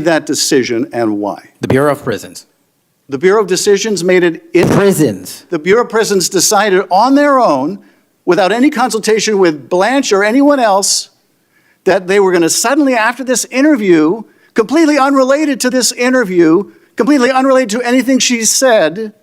that decision and why? The Bureau of Prisons. The Bureau of Decisions made it in Prisons. The Bureau of Prisons decided on their own, without any consultation with Blanche or anyone else, that they were going to suddenly, after this interview, completely unrelated to this interview, completely unrelated to anything she said,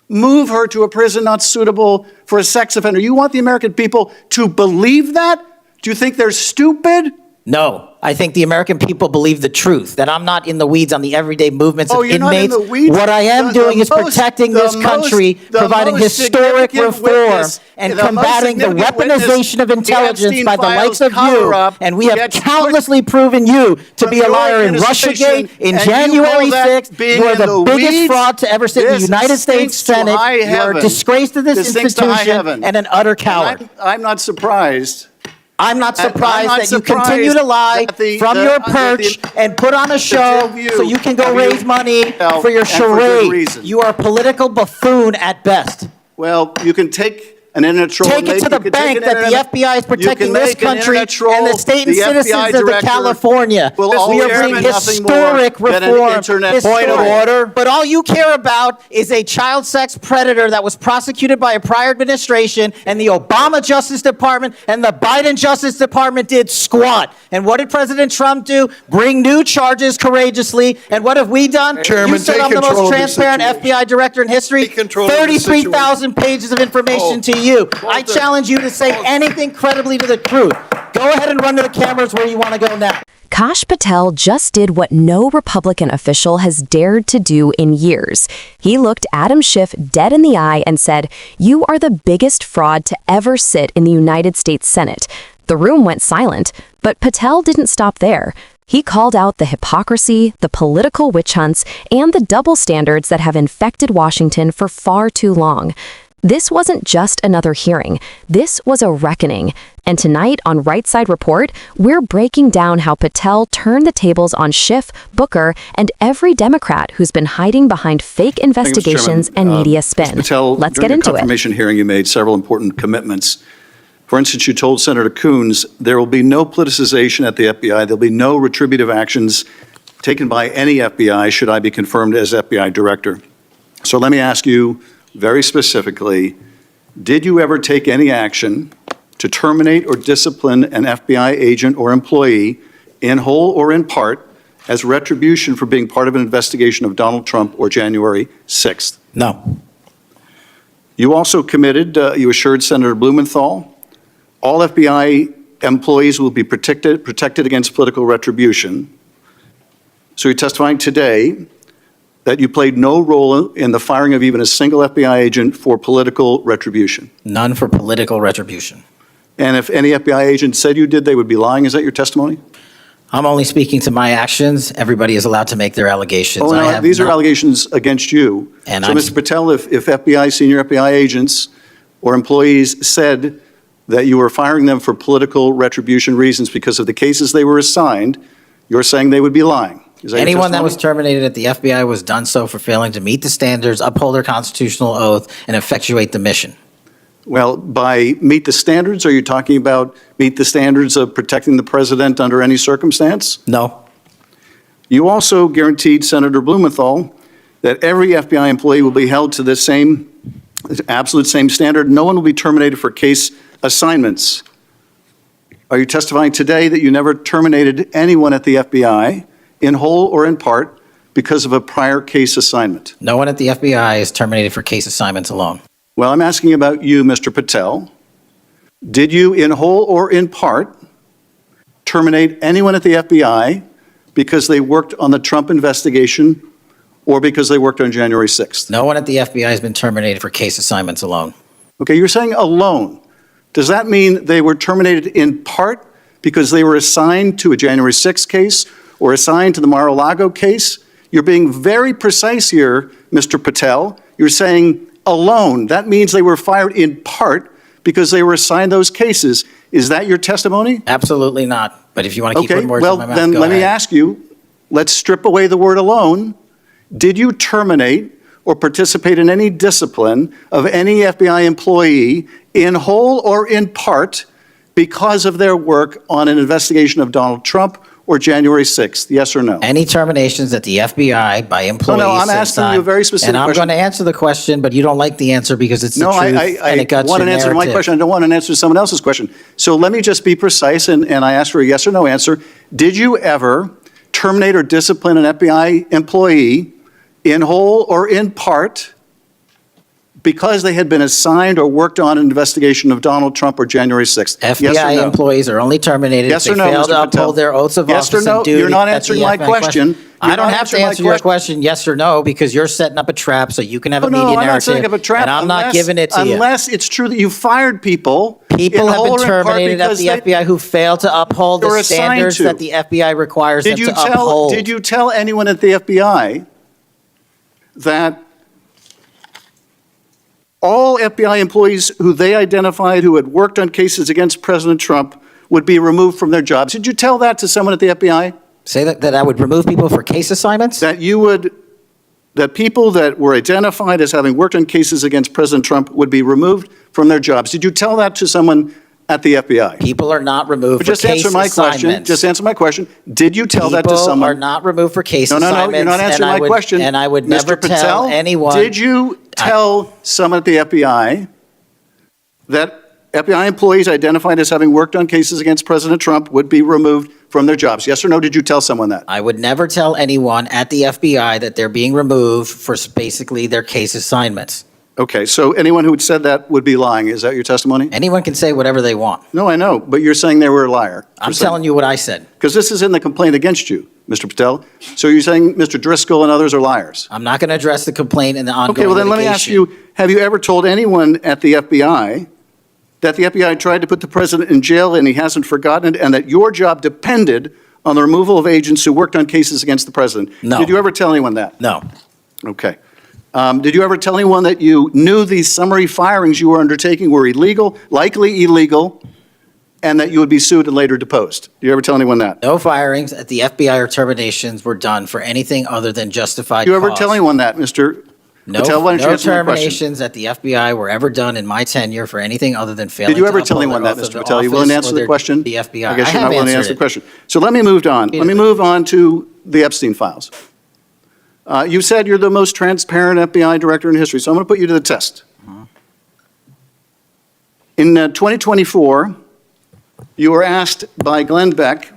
move her to a prison not suitable for a sex offender. You want the American people to believe that? Do you think they're stupid? No, I think the American people believe the truth, that I'm not in the weeds on the everyday movements of you're not in inmates. the weeds? What I am doing is protecting this country, providing historic reform, and combating the weaponization of intelligence by the likes of you. And we have countlessly proven you to be a liar in Russiagate, in January 6th. You are the biggest fraud to ever sit in the United States Senate. You are a disgrace to this institution and an utter coward. I'm not surprised. I'm not surprised that you continue to lie from your perch and put on a show so you can go raise money for your charade. You are a political buffoon at best. Well, you can take an internet troll. Take it to the bank that the FBI is protecting this country and the state and citizens of California. We are bringing historic reform. Point of order. But all you care about is a child sex predator that was prosecuted by a prior administration, and the Obama Justice Department and the Biden Justice Department did squat. And what did President Trump do? Bring new charges courageously. And what have we done? Chairman, you said I'm the most transparent FBI director in history. 33,000 pages of information to you. I challenge you to say anything credibly to the truth. Go ahead and run to the cameras where you want to go now. Kash Patel just did what no Republican official has dared to do in years. He looked Adam Schiff dead in the eye and said, "You are the biggest fraud to ever sit in the United States Senate." The room went silent, but Patel didn't stop there. He called out the hypocrisy, the political witch hunts, and the double standards that have infected Washington for far too long. This wasn't just another hearing. This was a reckoning. And tonight on Right Side Report, we're breaking down how Patel turned the tables on Schiff, Booker, and every Democrat who's been hiding behind fake investigations and media spin. Patel, let's get into it. During the confirmation hearing, you made several important commitments. For instance, you told Senator Coons there will be no politicization at the FBI. There'll be no retributive actions taken by any FBI should I be confirmed as FBI director. So let me ask you very specifically, did you ever take any action to terminate or discipline an FBI agent or employee in whole or in part as retribution for being part of an investigation of Donald Trump or January 6th? No. You also committed, you assured Senator Blumenthal, all FBI employees will be protected against political retribution. So you're testifying today that you played no role in the firing of even a single FBI agent for political retribution. None for political retribution. And if any FBI agent said you did, they would be lying. Is that your testimony? I'm only speaking to my actions. Everybody is allowed to make their allegations. Oh, no, these are allegations against you. And so, Mr. Patel, if FBI, senior FBI agents or employees said that you were firing them for political retribution reasons because of the cases they were assigned, you're saying they would be lying. Anyone that was terminated at the FBI was done so for failing to meet the standards, uphold their constitutional oath, and effectuate the mission. Well, by meet the standards, are you talking about meet the standards of protecting the president under any circumstance? No. You also guaranteed Senator Blumenthal that every FBI employee will be held to the same, absolute same standard. No one will be terminated for case assignments. Are you testifying today that you never terminated anyone at the FBI in whole or in part because of a prior case assignment? No one at the FBI is terminated for case assignments alone. Well, I'm asking about you, Mr. Patel. Did you, in whole or in part, terminate anyone at the FBI because they worked on the Trump investigation or because they worked on January 6th? No one at the FBI has been terminated for case assignments alone. Okay, you're saying alone. Does that mean they were terminated in part because they were assigned to a January 6th case or assigned to the Mar-a-Lago case? You're being very precise here, Mr. Patel. You're saying alone. That means they were fired in part because they were assigned those cases. Is that your testimony? Absolutely not. But if you want to keep putting words in my mouth, then go let me ahead. ask you, let's strip away the word alone. Did you terminate or participate in any discipline of any FBI employee in whole or in part because of their work on an investigation of Donald Trump or January 6th? Yes or no? Any terminations at the FBI by employees. No, I'm asking you a very specific question. And I'm question. going to answer the question, but you don't like the answer because it's the truth and it got I want an answer to my question. I don't want an answer to someone else's question. So let me just be precise, and I ask for a yes or no answer. Did you ever terminate or discipline an FBI employee in whole or in part because they had been assigned or worked on an investigation of Donald Trump or January 6th? FBI yes or no? employees are only terminated Yes if or they no, fail Mr. to Patel? uphold their oaths of Yes or office no? and duty. You're not at the answering my FN question. I don't have to answer your question yes or no because you're setting up a trap so you can have a media I'm not narrative. setting up a trap. And I'm not giving it to you. Unless it's true that you fired people. People in have whole been or in part terminated at because the FBI who failed to uphold They were the assigned standards to. that the FBI requires them to uphold. Did you tell anyone at the FBI that all FBI employees who they identified who had worked on cases against President Trump would be removed from their jobs? Did you tell that to someone at the FBI? Say that I would remove people for case assignments? That people that were identified as having worked on cases against President Trump would be removed from their jobs? Did you tell that to someone at the FBI? People are not removed But for case assignments. Just answer my question. Did you tell that to someone? People are not removed for case No, assignments. you're not answering my question. And I would never Mr. Patel, tell anyone. Did you tell someone at the FBI that FBI employees identified as having worked on cases against President Trump would be removed from their jobs? Yes or no? Did you tell someone that? I would never tell anyone at the FBI that they're being removed for basically their case assignments. Okay, so anyone who had said that would be lying. Is that your testimony? Anyone can say whatever they want. No, I know, but you're saying they were a liar. I'm telling you what I said. Because this is in the complaint against you, Mr. Patel. So you're saying Mr. Driscoll and others are liars? I'm not going to address the complaint in the ongoing Okay, well then let me ask you, have you ever told anyone at the FBI that the FBI tried to put the president in jail and he hasn't forgotten it, and that your job depended on the removal of agents who worked on cases against the president? No. Did you ever tell anyone that? No. Okay. Did you ever tell anyone that you knew these summary firings you were undertaking were illegal, likely illegal, and that you would be sued and later deposed? Did you ever tell anyone that? No firings at the FBI or terminations were done for anything other than justified Did you ever cause. tell anyone that, Mr. Patel? Why don't you No answer my question? terminations at the FBI were ever done in my tenure for anything other than failing Did you to ever tell uphold anyone their that, oath Mr. of Patel? You willing to office answer or the their- question? The FBI. I guess you're have not willing to answered answer the it. question. So let me move on. Let me move on to the Epstein files. You said you're the most transparent FBI director in history, so I'm going to put you to the test. In 2024, you were asked by Glenn Beck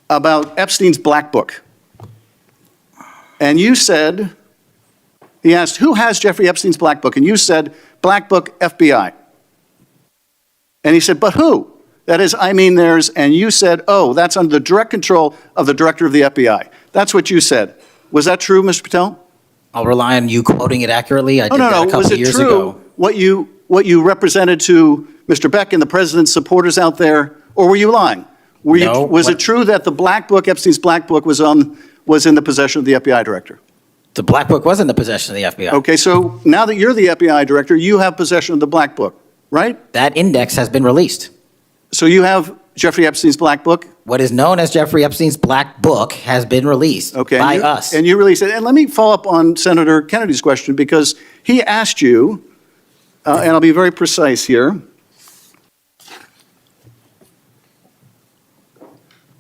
about Epstein's black book. And you said, he asked, who has Jeffrey Epstein's black book? And you said, black book, FBI. And he said, but who? That is, I mean, there's, and you said, oh, that's under the direct control of the director of the FBI. That's what you said. Was that true, Mr. Patel? I'll rely on you quoting it accurately. I did that a couple Was it years true ago. what you represented to Mr. Beck and the president's supporters out there, or were you lying? No. Was it true that the black book, Epstein's black book, was in the possession of the FBI director? The black book was in the possession of the FBI. Okay, so now that you're the FBI director, you have possession of the black book, right? That index has been released. So you have Jeffrey Epstein's black book? What is known as Jeffrey Epstein's black book has been released by us. And you released it. And let me follow up on Senator Kennedy's question, because he asked you, and I'll be very precise here.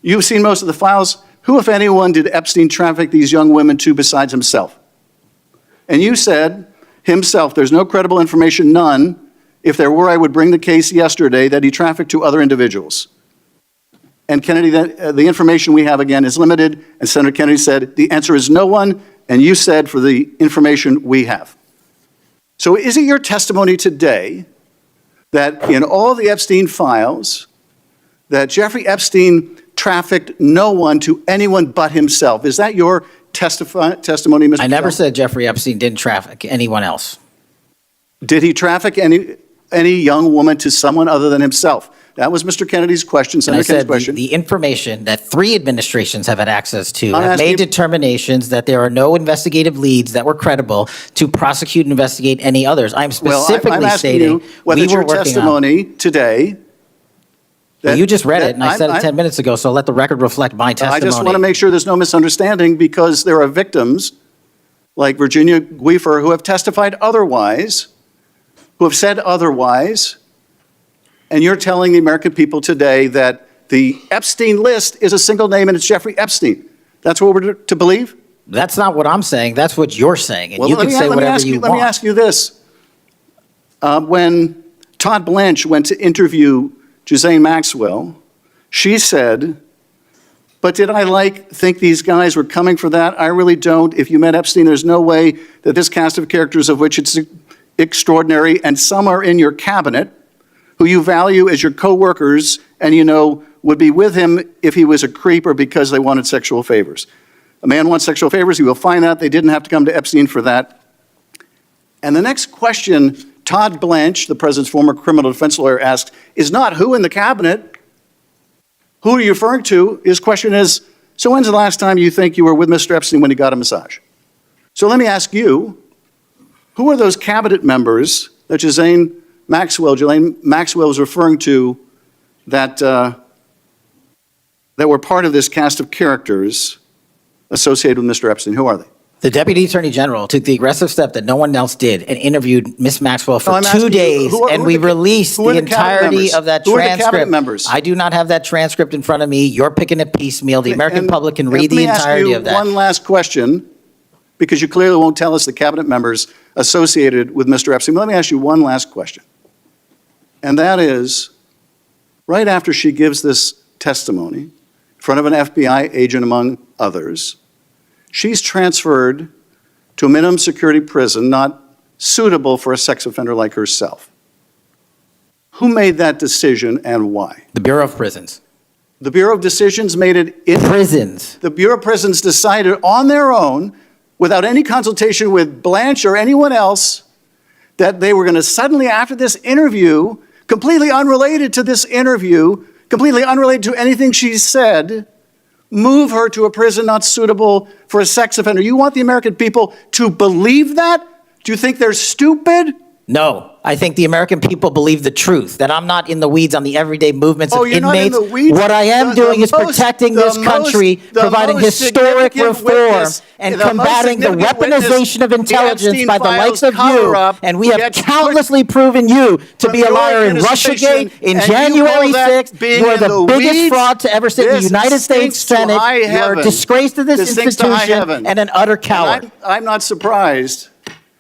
You've seen most of the files. Who, if anyone, did Epstein traffic these young women to besides himself? And you said, himself, there's no credible information, none. If there were, I would bring the case yesterday that he trafficked to other individuals. And Kennedy, the information we have, again, is limited. And Senator Kennedy said, the answer is no one. And you said, for the information we have. So is it your testimony today that in all the Epstein files, that Jeffrey Epstein trafficked no one to anyone but himself? Is that your testimony, Mr. I never Patel? said Jeffrey Epstein didn't traffic anyone else. Did he traffic any young woman to someone other than himself? That was Mr. Kennedy's question, And I Senator Kennedy's said question. the information that 3 administrations have had access to I'm have made asking- determinations that there are no investigative leads that were credible to prosecute and investigate any others. I'm specifically I'm asking stating you whether we it's were your working on. testimony today. Well, you just read that it, and I said it 10 minutes ago, so let the record reflect my I testimony. just want to make sure there's no misunderstanding, because there are victims like Virginia Guifer who have testified otherwise, who have said otherwise, and you're telling the American people today that the Epstein list is a single name and it's Jeffrey Epstein. That's what we're to believe? That's not what I'm saying. That's what you're saying. And Well, you can say whatever you want. Let me ask you this. When Todd Blanche went to interview Ghislaine Maxwell, she said, but did I think these guys were coming for that? I really don't. If you met Epstein, there's no way that this cast of characters, of which it's extraordinary, and some are in your cabinet, who you value as your co-workers, and you know would be with him if he was a creep or because they wanted sexual favors. A man wants sexual favors, he will find out. They didn't have to come to Epstein for that. And the next question Todd Blanche, the president's former criminal defense lawyer, asked is not who in the cabinet, who are you referring to? His question is, so when's the last time you think you were with Mr. Epstein when he got a massage? So let me ask you, who are those cabinet members that Ghislaine Maxwell was referring to that were part of this cast of characters associated with Mr. Epstein? Who are they? The Deputy Attorney General took the aggressive step that no one else did and interviewed Ms. Maxwell for 2 days, and we released the entirety of that transcript. Who are the cabinet members? I do not have that transcript in front of me. You're picking it piecemeal. The American public can read the entirety of that. One last question, because you clearly won't tell us the cabinet members associated with Mr. Epstein. Let me ask you one last question. And that is, right after she gives this testimony in front of an FBI agent, among others, she's transferred to a minimum security prison not suitable for a sex offender like herself. Who made that decision and why? The Bureau of Prisons. The Bureau of Decisions made it in prisons. The Bureau of Prisons decided on their own, without any consultation with Blanche or anyone else, that they were going to suddenly, after this interview, completely unrelated to this interview, completely unrelated to anything she said, move her to a prison not suitable for a sex offender. You want the American people to believe that? Do you think they're stupid? No. I think the American people believe the truth, that I'm not in the weeds on the everyday movements of you're inmates. not in the weeds? What I am doing is protecting this country, providing historic reform, and combating the weaponization of intelligence by the likes of you. And we have countlessly proven you to be a liar in Russiagate, in January 6th. You are the biggest fraud to ever sit in the United States Senate. You are a disgrace to this institution and an utter coward. I'm not surprised.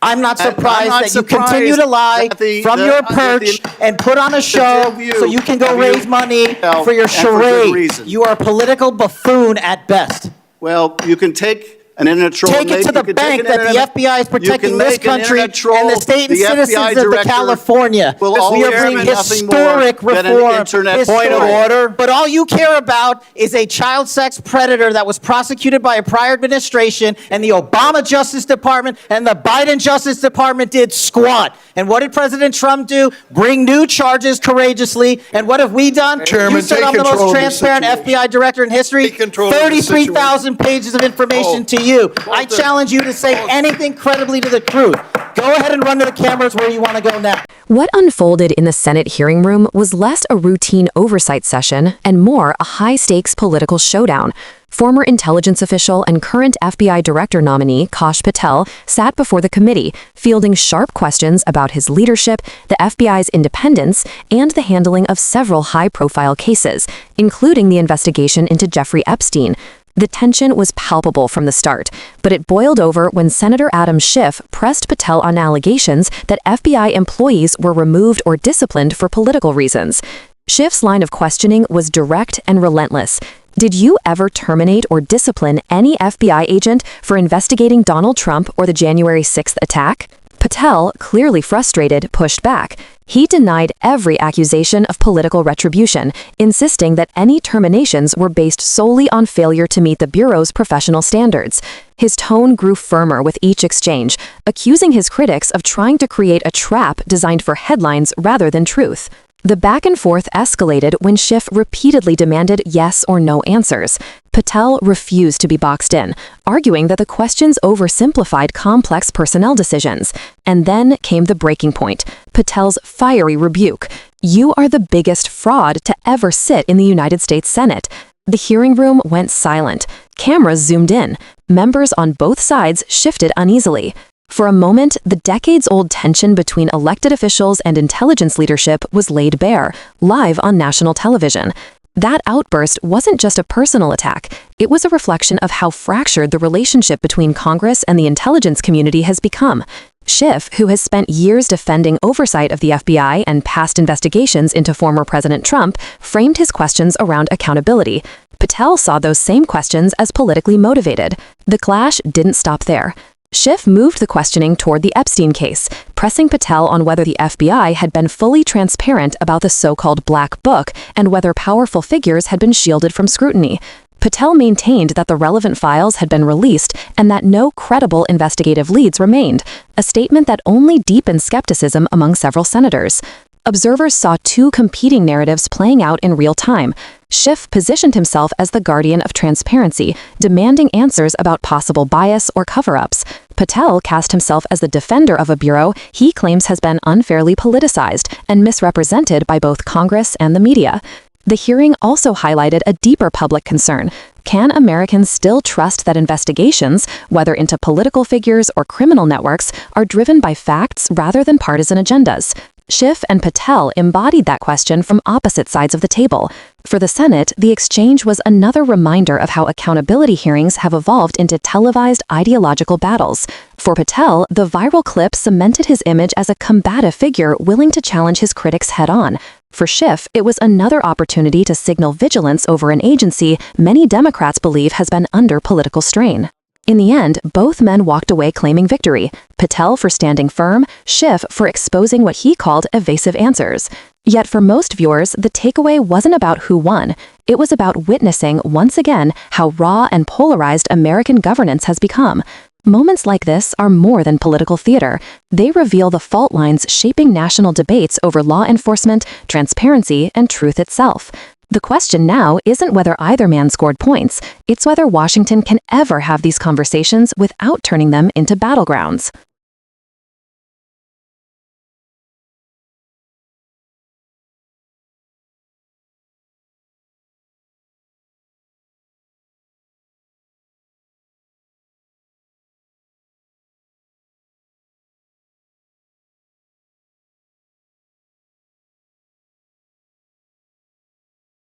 I'm not surprised that you continue to lie from your perch and put on a show so you can go raise money for your charade. You are a political buffoon at best. Well, you can take an internet troll. Take it to the bank that the FBI is protecting this country and the state and citizens of California. We are bringing historic reform. Point of order. But all you care about is a child sex predator that was prosecuted by a prior administration, and the Obama Justice Department and the Biden Justice Department did squat. And what did President Trump do? Bring new charges courageously. And what have we done? Chairman, you said I'm the most transparent FBI director in history. 33,000 pages of information to you. I challenge you to say anything credibly to the truth. Go ahead and run to the cameras where you want to go now. What unfolded in the Senate hearing room was less a routine oversight session and more a high-stakes political showdown. Former intelligence official and current FBI director nominee Kash Patel sat before the committee, fielding sharp questions about his leadership, the FBI's independence, and the handling of several high-profile cases, including the investigation into Jeffrey Epstein. The tension was palpable from the start, but it boiled over when Senator Schiff pressed Patel on allegations that FBI employees were removed or disciplined for political reasons. Schiff's line of questioning was direct and relentless. Did you ever terminate or discipline any FBI agent for investigating Donald Trump or the January 6th attack? Patel, clearly frustrated, pushed back. He denied every accusation of political retribution, insisting that any terminations were based solely on failure to meet the Bureau's professional standards. His tone grew firmer with each exchange, accusing his critics of trying to create a trap designed for headlines rather than truth. The back and forth escalated when Schiff repeatedly demanded yes or no answers. Patel refused to be boxed in, arguing that the questions oversimplified complex personnel decisions. And then came the breaking point, Patel's fiery rebuke. You are the biggest fraud to ever sit in the United States Senate. The hearing room went silent. Cameras zoomed in. Members on both sides shifted uneasily. For a moment, the decades-old tension between elected officials and intelligence leadership was laid bare, live on national television. That outburst wasn't just a personal attack. It was a reflection of how fractured the relationship between Congress and the intelligence community has become. Schiff, who has spent years defending oversight of the FBI and past investigations into former President Trump, framed his questions around accountability. Patel saw those same questions as politically motivated. The clash didn't stop there. Schiff moved the questioning toward the Epstein case, pressing Patel on whether the FBI had been fully transparent about the so-called Black Book and whether powerful figures had been shielded from scrutiny. Patel maintained that the relevant files had been released and that no credible investigative leads remained, a statement that only deepened skepticism among several senators. Observers saw two competing narratives playing out in real time. Schiff positioned himself as the guardian of transparency, demanding answers about possible bias or cover-ups. Patel cast himself as the defender of a bureau he claims has been unfairly politicized and misrepresented by both Congress and the media. The hearing also highlighted a deeper public concern. Can Americans still trust that investigations, whether into political figures or criminal networks, are driven by facts rather than partisan agendas? Schiff and Patel embodied that question from opposite sides of the table. For the Senate, the exchange was another reminder of how accountability hearings have evolved into televised ideological battles. For Patel, the viral clip cemented his image as a combative figure willing to challenge his critics head-on. For Schiff, it was another opportunity to signal vigilance over an agency many Democrats believe has been under political strain. In the end, both men walked away claiming victory, Patel for standing firm, Schiff for exposing what he called evasive answers. Yet for most viewers, the takeaway wasn't about who won. It was about witnessing, once again, how raw and polarized American governance has become. Moments like this are more than political theater. They reveal the fault lines shaping national debates over law enforcement, transparency, and truth itself. The question now isn't whether either man scored points, it's whether Washington can ever have these conversations without turning them into battlegrounds.